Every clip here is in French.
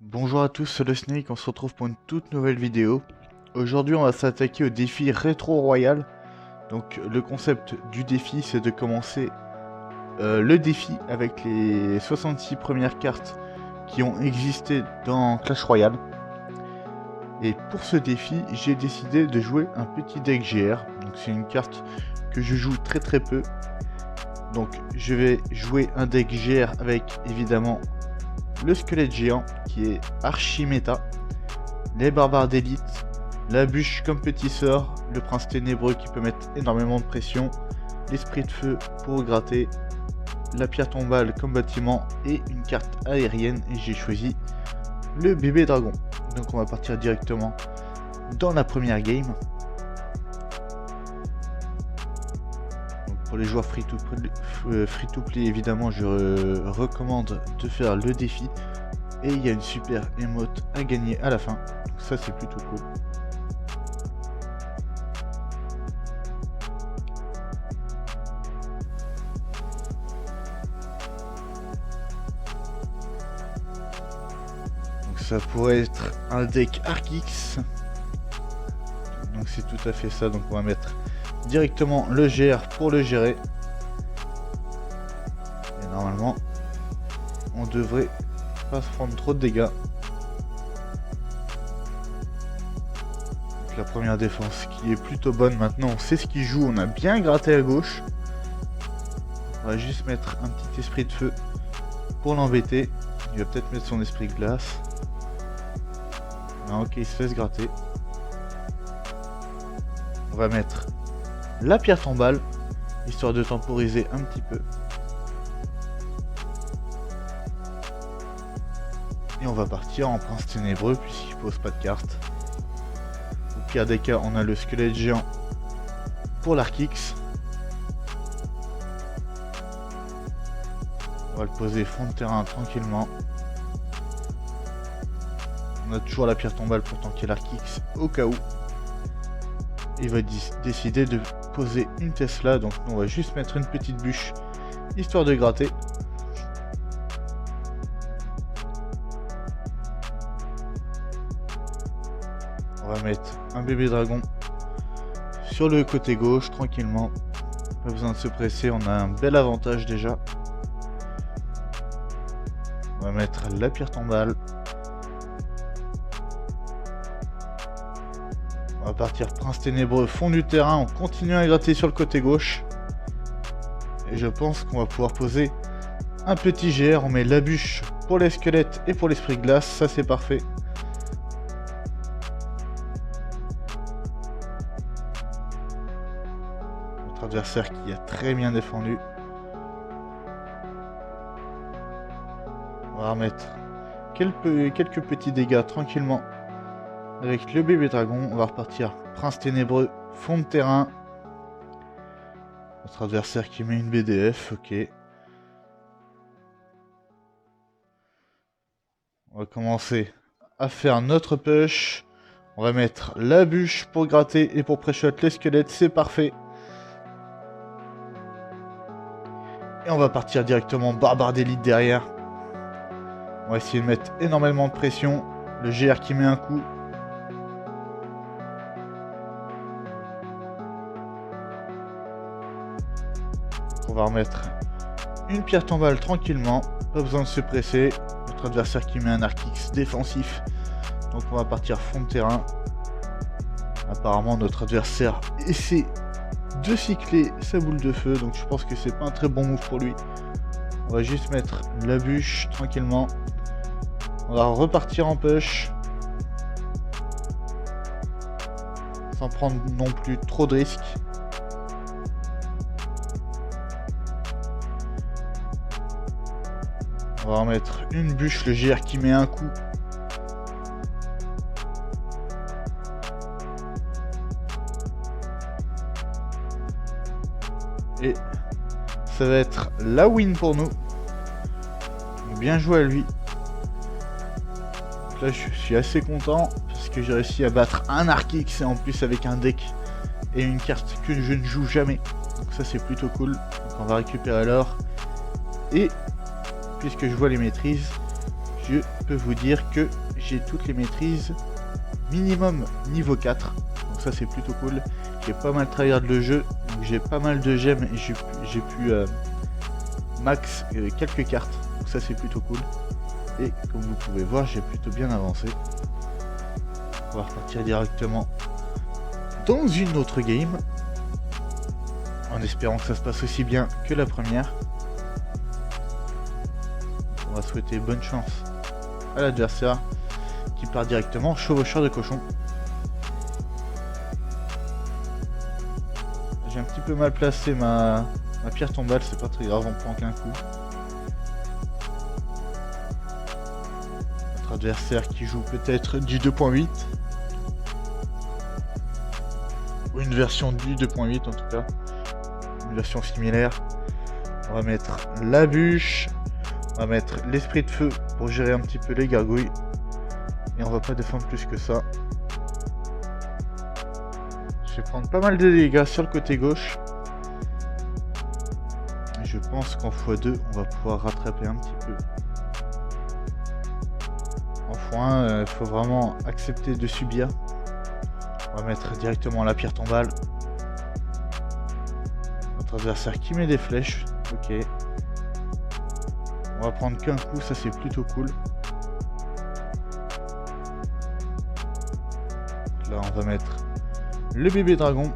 Bonjour à tous, c'est le Snake, on se retrouve pour une toute nouvelle vidéo. Aujourd'hui on va s'attaquer au défi Rétro Royal. Donc le concept du défi c'est de commencer le défi avec les 66 premières cartes qui ont existé dans Clash Royale. Et pour ce défi j'ai décidé de jouer un petit deck GR. Donc c'est une carte que je joue très peu. Donc je vais jouer un deck GR avec évidemment le squelette géant qui est archi méta, les barbares d'élite, la bûche comme petit sort, le prince ténébreux qui peut mettre énormément de pression, l'esprit de feu pour gratter, la pierre tombale comme bâtiment et une carte aérienne, et j'ai choisi le bébé dragon. Donc on va partir directement dans la première game. Pour les joueurs free to play, évidemment, je recommande de faire le défi. Et il y a une super émote à gagner à la fin. Donc ça, c'est plutôt cool. Donc ça pourrait être un deck Arc-X. Donc c'est tout à fait ça. Donc on va mettre directement le GR pour le gérer. Et normalement, on devrait pas se prendre trop de dégâts. Donc la première défense qui est plutôt bonne. Maintenant on sait ce qu'il joue, on a bien gratté à gauche. On va juste mettre un petit esprit de feu pour l'embêter. Il va peut-être mettre son esprit de glace. Non, ok, il se laisse gratter. On va mettre la pierre tombale, histoire de temporiser un petit peu. Et on va partir en prince ténébreux puisqu'il pose pas de carte. Au pire des cas, on a le squelette géant pour l'Arc-X. On va le poser fond de terrain tranquillement. On a toujours la pierre tombale pour tanker l'Arc-X au cas où. Il va décider de poser une Tesla, donc nous, on va juste mettre une petite bûche histoire de gratter. On va mettre un bébé dragon sur le côté gauche tranquillement. Pas besoin de se presser, on a un bel avantage déjà. On va mettre la pierre tombale. On va partir prince ténébreux fond du terrain, on continue à gratter sur le côté gauche. Et je pense qu'on va pouvoir poser un petit GR, on met la bûche pour les squelettes et pour l'esprit glace, ça c'est parfait. Notre adversaire qui a très bien défendu. On va remettre quelques petits dégâts tranquillement. Avec le bébé dragon, on va repartir prince ténébreux, fond de terrain. Notre adversaire qui met une BDF, ok. On va commencer à faire notre push. On va mettre la bûche pour gratter et pour pré-shot les squelettes, c'est parfait. Et on va partir directement barbare d'élite derrière. On va essayer de mettre énormément de pression. Le GR qui met un coup. On va remettre une pierre tombale tranquillement, pas besoin de se presser. Notre adversaire qui met un Arc-X défensif, donc on va partir fond de terrain. Apparemment notre adversaire essaie de cycler sa boule de feu, donc je pense que c'est pas un très bon move pour lui. On va juste mettre la bûche tranquillement. On va repartir en push, sans prendre non plus trop de risques. On va remettre une bûche, le GR qui met un coup. Et ça va être la win pour nous. Bien joué à lui. Donc là je suis assez content parce que j'ai réussi à battre un Arc-X et en plus avec un deck et une carte que je ne joue jamais. Donc ça c'est plutôt cool. Donc on va récupérer l'or. Et puisque je vois les maîtrises, je peux vous dire que j'ai toutes les maîtrises minimum niveau 4. Donc ça c'est plutôt cool. J'ai pas mal tryhard le jeu, donc j'ai pas mal de gemmes et j'ai pu max quelques cartes. Donc ça c'est plutôt cool. Et comme vous pouvez voir, j'ai plutôt bien avancé. On va repartir directement dans une autre game. En espérant que ça se passe aussi bien que la première. On va souhaiter bonne chance à l'adversaire qui part directement chevaucheur de cochon. J'ai un petit peu mal placé ma pierre tombale, c'est pas très grave, on prend qu'un coup. Notre adversaire qui joue peut-être du 2.8. Ou une version du 2.8 en tout cas. Une version similaire. On va mettre la bûche. On va mettre l'esprit de feu pour gérer un petit peu les gargouilles. Et on va pas défendre plus que ça. Je vais prendre pas mal de dégâts sur le côté gauche. Et je pense qu'en x2, on va pouvoir rattraper un petit peu. En x1, il faut vraiment accepter de subir. On va mettre directement la pierre tombale. Notre adversaire qui met des flèches. Ok. On va prendre qu'un coup, ça c'est plutôt cool. Là on va mettre le bébé dragon.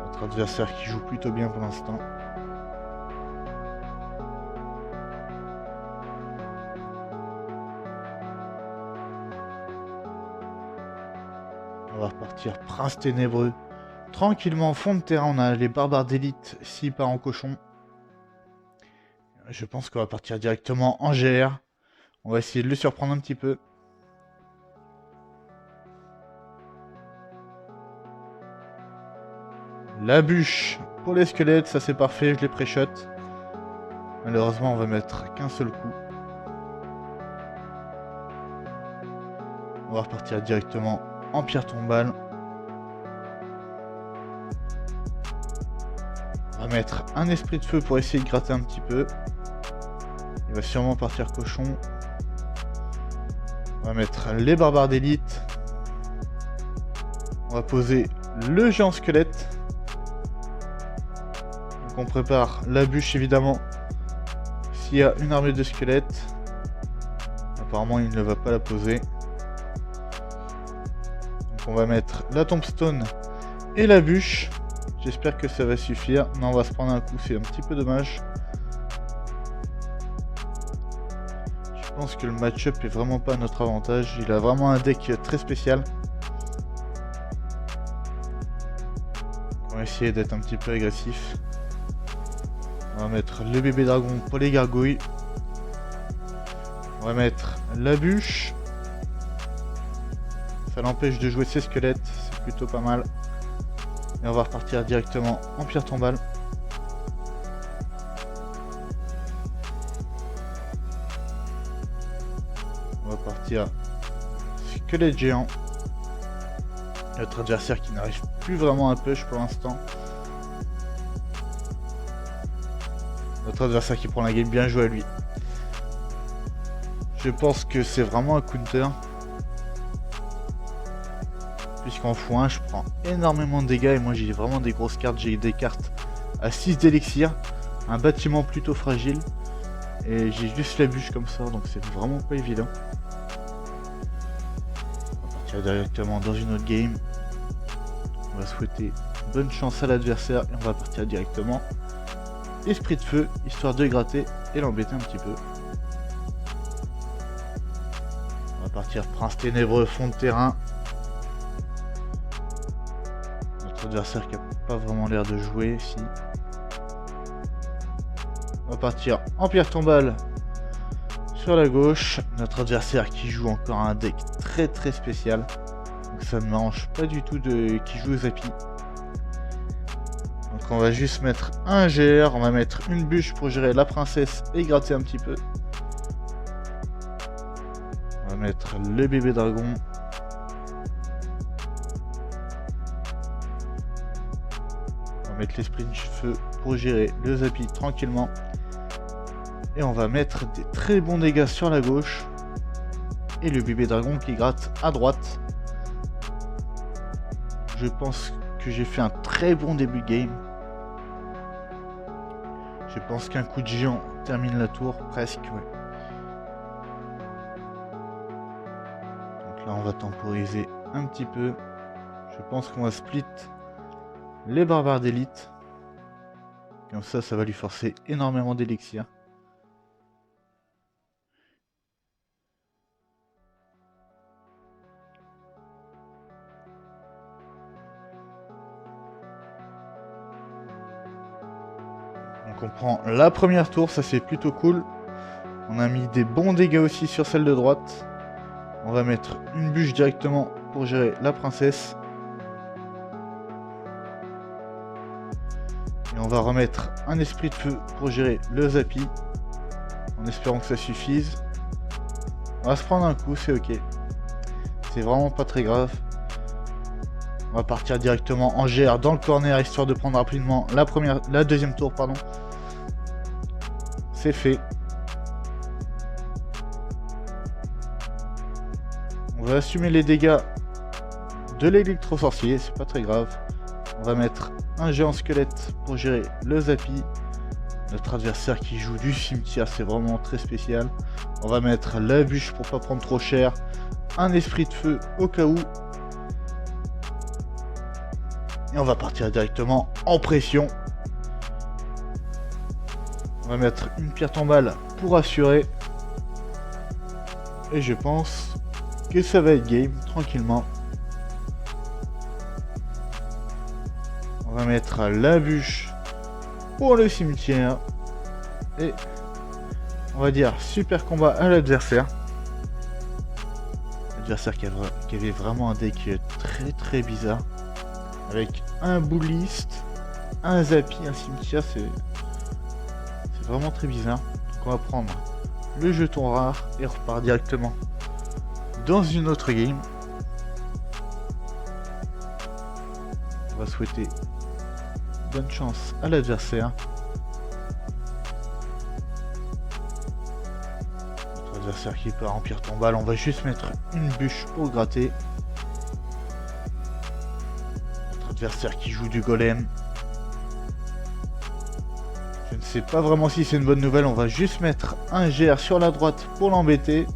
Notre adversaire qui joue plutôt bien pour l'instant. On va repartir prince ténébreux. Tranquillement, fond de terrain, on a les barbares d'élite, s'il part en cochon. Je pense qu'on va partir directement en GR. On va essayer de le surprendre un petit peu. La bûche pour les squelettes, ça c'est parfait, je les pré-shot. Malheureusement, on va mettre qu'un seul coup. On va repartir directement en pierre tombale. On va mettre un esprit de feu pour essayer de gratter un petit peu. Il va sûrement partir cochon. On va mettre les barbares d'élite. On va poser le géant squelette. Donc on prépare la bûche évidemment. S'il y a une armée de squelettes. Apparemment il ne va pas la poser. Donc on va mettre la tombstone et la bûche. J'espère que ça va suffire. Non, on va se prendre un coup, c'est un petit peu dommage. Je pense que le match-up est vraiment pas à notre avantage. Il a vraiment un deck très spécial. On va essayer d'être un petit peu agressif. On va mettre le bébé dragon pour les gargouilles. On va mettre la bûche. Ça l'empêche de jouer ses squelettes, c'est plutôt pas mal. Et on va repartir directement en pierre tombale. On va partir squelette géant. Notre adversaire qui n'arrive plus vraiment à push pour l'instant. Notre adversaire qui prend la game, bien joué à lui. Je pense que c'est vraiment un counter. Puisqu'en x1 je prends énormément de dégâts et moi j'ai vraiment des grosses cartes, j'ai des cartes à 6 d'élixir, un bâtiment plutôt fragile et j'ai juste la bûche comme ça donc c'est vraiment pas évident. On va partir directement dans une autre game, on va souhaiter bonne chance à l'adversaire et on va partir directement esprit de feu histoire de gratter et l'embêter un petit peu. On va partir prince ténébreux fond de terrain. Adversaire qui a pas vraiment l'air de jouer ici. On va partir en pierre tombale sur la gauche. Notre adversaire qui joue encore un deck très spécial. Donc ça ne m'arrange pas du tout qui joue au Zappy. Donc on va juste mettre un GR. On va mettre une bûche pour gérer la princesse et gratter un petit peu. On va mettre le bébé dragon. On va mettre l'esprit de feu pour gérer le Zappy tranquillement. Et on va mettre des très bons dégâts sur la gauche. Et le bébé dragon qui gratte à droite. Je pense que j'ai fait un très bon début de game. Je pense qu'un coup de géant termine la tour, presque, ouais. Donc là on va temporiser un petit peu. Je pense qu'on va split les barbares d'élite. Comme ça va lui forcer énormément d'élixir. Donc on prend la première tour, ça c'est plutôt cool. On a mis des bons dégâts aussi sur celle de droite. On va mettre une bûche directement pour gérer la princesse. Et on va remettre un esprit de feu pour gérer le Zappy. En espérant que ça suffise. On va se prendre un coup, c'est ok. C'est vraiment pas très grave. On va partir directement en GR dans le corner histoire de prendre rapidement la deuxième tour, pardon. C'est fait. On va assumer les dégâts de l'électro-sorcier, c'est pas très grave. On va mettre un géant squelette pour gérer le Zappy. Notre adversaire qui joue du cimetière, c'est vraiment très spécial. On va mettre la bûche pour pas prendre trop cher. Un esprit de feu au cas où. Et on va partir directement en pression. On va mettre une pierre tombale pour assurer. Et je pense que ça va être game tranquillement. On va mettre la bûche pour le cimetière. Et on va dire super combat à l'adversaire. L'adversaire qui avait vraiment un deck très bizarre. Avec un bouliste, un Zappy, un cimetière, c'est vraiment très bizarre. Donc on va prendre le jeton rare et on repart directement dans une autre game. On va souhaiter bonne chance à l'adversaire. Notre adversaire qui peut remplir ton balle, on va juste mettre une bûche pour gratter. Notre adversaire qui joue du golem. Je ne sais pas vraiment si c'est une bonne nouvelle, on va juste mettre un GR sur la droite pour l'embêter.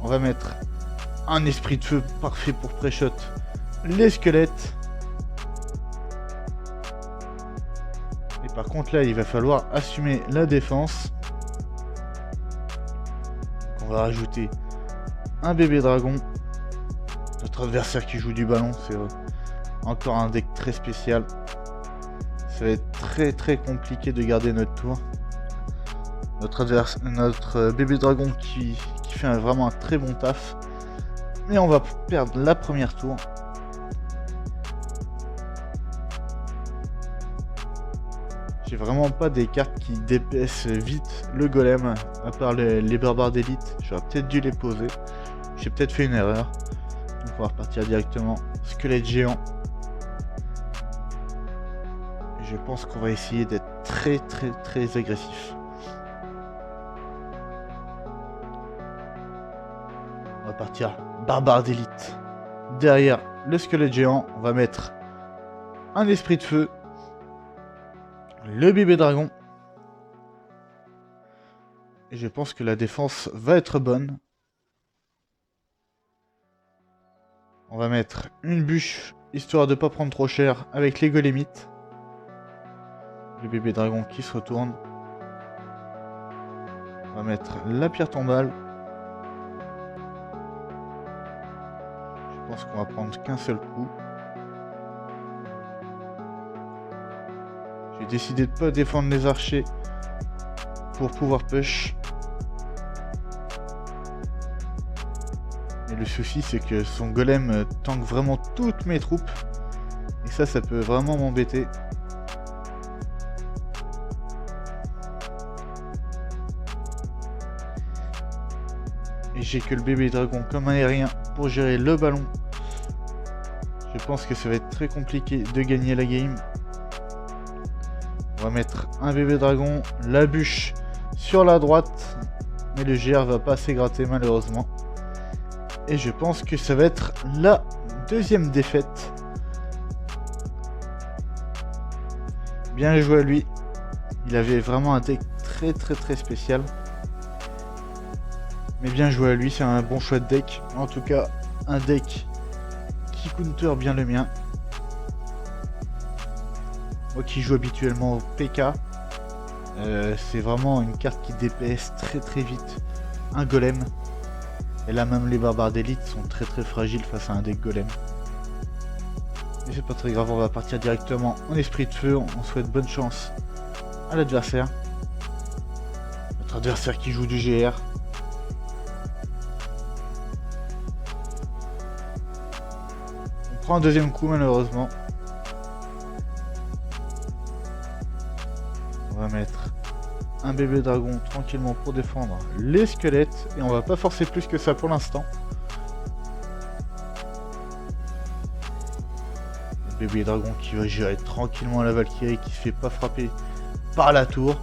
On va mettre un esprit de feu parfait pour pré-shot les squelettes. Et par contre là il va falloir assumer la défense. Donc on va rajouter un bébé dragon. Notre adversaire qui joue du ballon, c'est encore un deck très spécial. Ça va être très compliqué de garder notre tour. Notre bébé dragon qui fait vraiment un très bon taf. Mais on va perdre la première tour. J'ai vraiment pas des cartes qui DPS vite le golem, à part les barbares d'élite. J'aurais peut-être dû les poser. J'ai peut-être fait une erreur. Donc on va repartir directement squelette géant. Je pense qu'on va essayer d'être très agressif. On va partir barbare d'élite. Derrière le squelette géant, on va mettre un esprit de feu. Le bébé dragon. Et je pense que la défense va être bonne. On va mettre une bûche, histoire de pas prendre trop cher, avec les golémites. Le bébé dragon qui se retourne. On va mettre la pierre tombale. Je pense qu'on va prendre qu'un seul coup. J'ai décidé de pas défendre les archers pour pouvoir push. Et le souci c'est que son golem tank vraiment toutes mes troupes. Et ça peut vraiment m'embêter. Et j'ai que le bébé dragon comme aérien pour gérer le ballon. Je pense que ça va être très compliqué de gagner la game. On va mettre un bébé dragon, la bûche sur la droite. Mais le GR va pas assez gratter malheureusement. Et je pense que ça va être la deuxième défaite. Bien joué à lui. Il avait vraiment un deck très spécial. Mais bien joué à lui, c'est un bon choix de deck. En tout cas, un deck qui counter bien le mien. Moi qui joue habituellement au PK, c'est vraiment une carte qui DPS très vite un golem. Et là même les barbares d'élite sont très fragiles face à un deck golem. Mais c'est pas très grave, on va partir directement en esprit de feu. On souhaite bonne chance à l'adversaire. Notre adversaire qui joue du GR. On prend un deuxième coup malheureusement. On va mettre un bébé dragon tranquillement pour défendre les squelettes. Et on va pas forcer plus que ça pour l'instant. Le bébé dragon qui va gérer tranquillement la Valkyrie qui se fait pas frapper par la tour.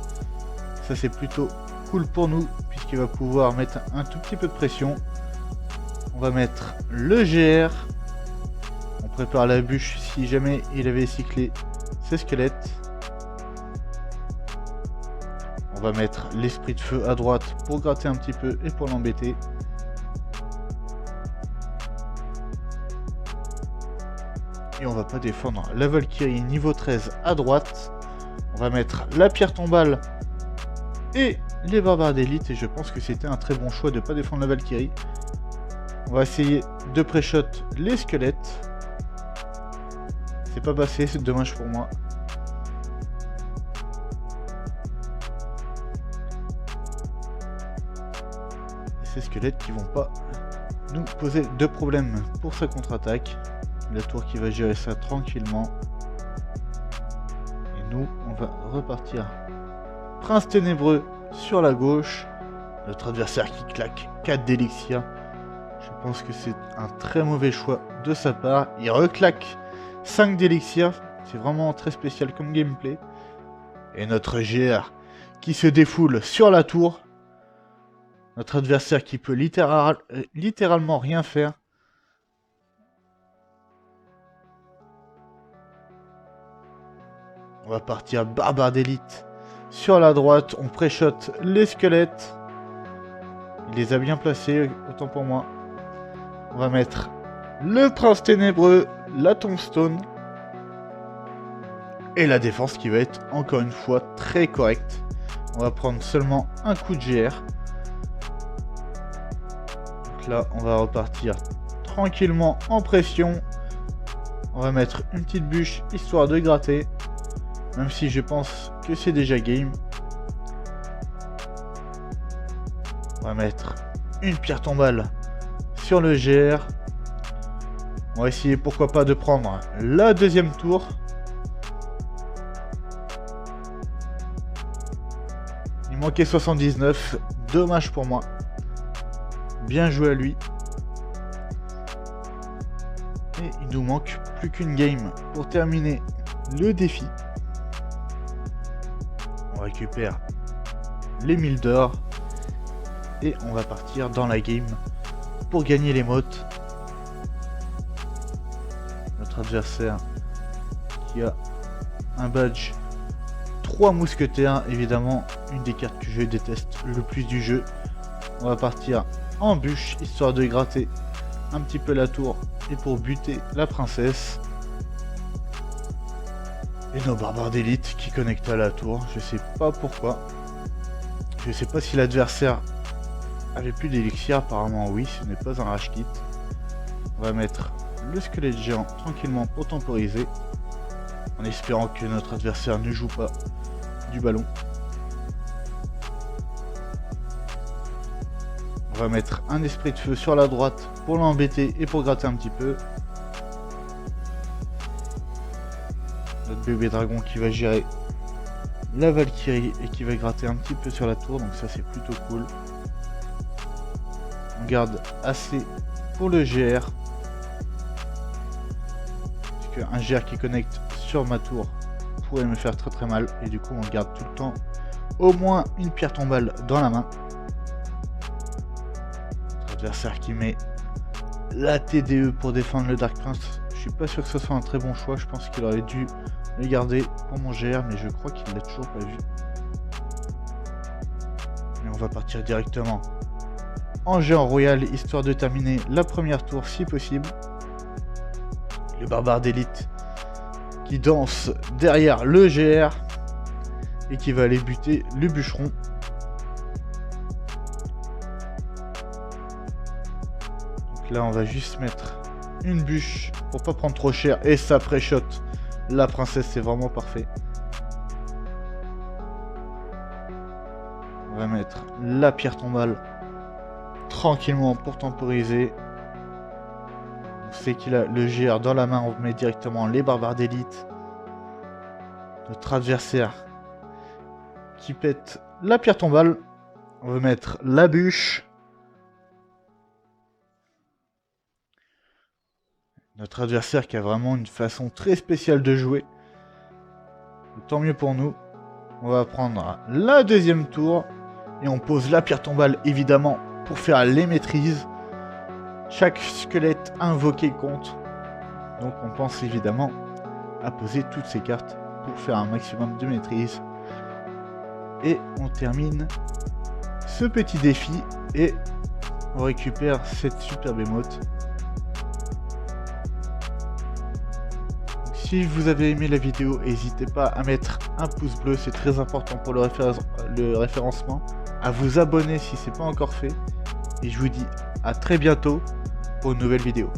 Ça c'est plutôt cool pour nous puisqu'il va pouvoir mettre un tout petit peu de pression. On va mettre le GR. On prépare la bûche si jamais il avait cyclé ses squelettes. On va mettre l'esprit de feu à droite pour gratter un petit peu et pour l'embêter. Et on va pas défendre la Valkyrie niveau 13 à droite. On va mettre la pierre tombale et les barbares d'élite. Et je pense que c'était un très bon choix de pas défendre la Valkyrie. On va essayer de pré-shot les squelettes. C'est pas passé, c'est dommage pour moi. Ces squelettes qui vont pas nous poser de problème pour sa contre-attaque. La tour qui va gérer ça tranquillement. Et nous, on va repartir. Prince ténébreux sur la gauche. Notre adversaire qui claque 4 d'élixir. Je pense que c'est un très mauvais choix de sa part. Il reclaque 5 d'élixir. C'est vraiment très spécial comme gameplay. Et notre GR qui se défoule sur la tour. Notre adversaire qui peut littéralement rien faire. On va partir barbare d'élite sur la droite. On pré-shot les squelettes. Il les a bien placés, autant pour moi. On va mettre le prince ténébreux, la tombstone. Et la défense qui va être encore une fois très correcte. On va prendre seulement un coup de GR. Donc là, on va repartir tranquillement en pression. On va mettre une petite bûche histoire de gratter. Même si je pense que c'est déjà game. On va mettre une pierre tombale sur le GR. On va essayer pourquoi pas de prendre la deuxième tour. Il manquait 79. Dommage pour moi. Bien joué à lui. Et il nous manque plus qu'une game pour terminer le défi. On récupère les 1000 d'or. Et on va partir dans la game pour gagner les mottes. Notre adversaire qui a un badge 3 mousquetaires, évidemment une des cartes que je déteste le plus du jeu. On va partir en bûche histoire de gratter un petit peu la tour et pour buter la princesse. Et nos barbares d'élite qui connectent à la tour, je sais pas pourquoi. Je sais pas si l'adversaire avait plus d'élixir, apparemment oui, ce n'est pas un rage kit. On va mettre le squelette géant tranquillement pour temporiser. En espérant que notre adversaire ne joue pas du ballon. On va mettre un esprit de feu sur la droite pour l'embêter et pour gratter un petit peu. Notre bébé dragon qui va gérer la Valkyrie et qui va gratter un petit peu sur la tour, donc ça c'est plutôt cool. On garde assez pour le GR. Parce qu'un GR qui connecte sur ma tour pourrait me faire très mal. Et du coup on garde tout le temps au moins une pierre tombale dans la main. Notre adversaire qui met la TDE pour défendre le Dark Prince. Je suis pas sûr que ce soit un très bon choix. Je pense qu'il aurait dû le garder pour mon GR, mais je crois qu'il l'a toujours pas vu. Et on va partir directement en géant royal, histoire de terminer la première tour si possible. Le barbare d'élite qui danse derrière le GR et qui va aller buter le bûcheron. Donc là on va juste mettre une bûche pour pas prendre trop cher et ça pré-shot la princesse, c'est vraiment parfait. On va mettre la pierre tombale tranquillement pour temporiser. On sait qu'il a le GR dans la main, on met directement les barbares d'élite. Notre adversaire qui pète la pierre tombale. On va mettre la bûche. Notre adversaire qui a vraiment une façon très spéciale de jouer. Tant mieux pour nous. On va prendre la deuxième tour. Et on pose la pierre tombale évidemment pour faire les maîtrises. Chaque squelette invoqué compte. Donc on pense évidemment à poser toutes ces cartes pour faire un maximum de maîtrise. Et on termine ce petit défi et on récupère cette superbe émote. Si vous avez aimé la vidéo, n'hésitez pas à mettre un pouce bleu, c'est très important pour le référencement. À vous abonner si ce n'est pas encore fait. Et je vous dis à très bientôt pour une nouvelle vidéo.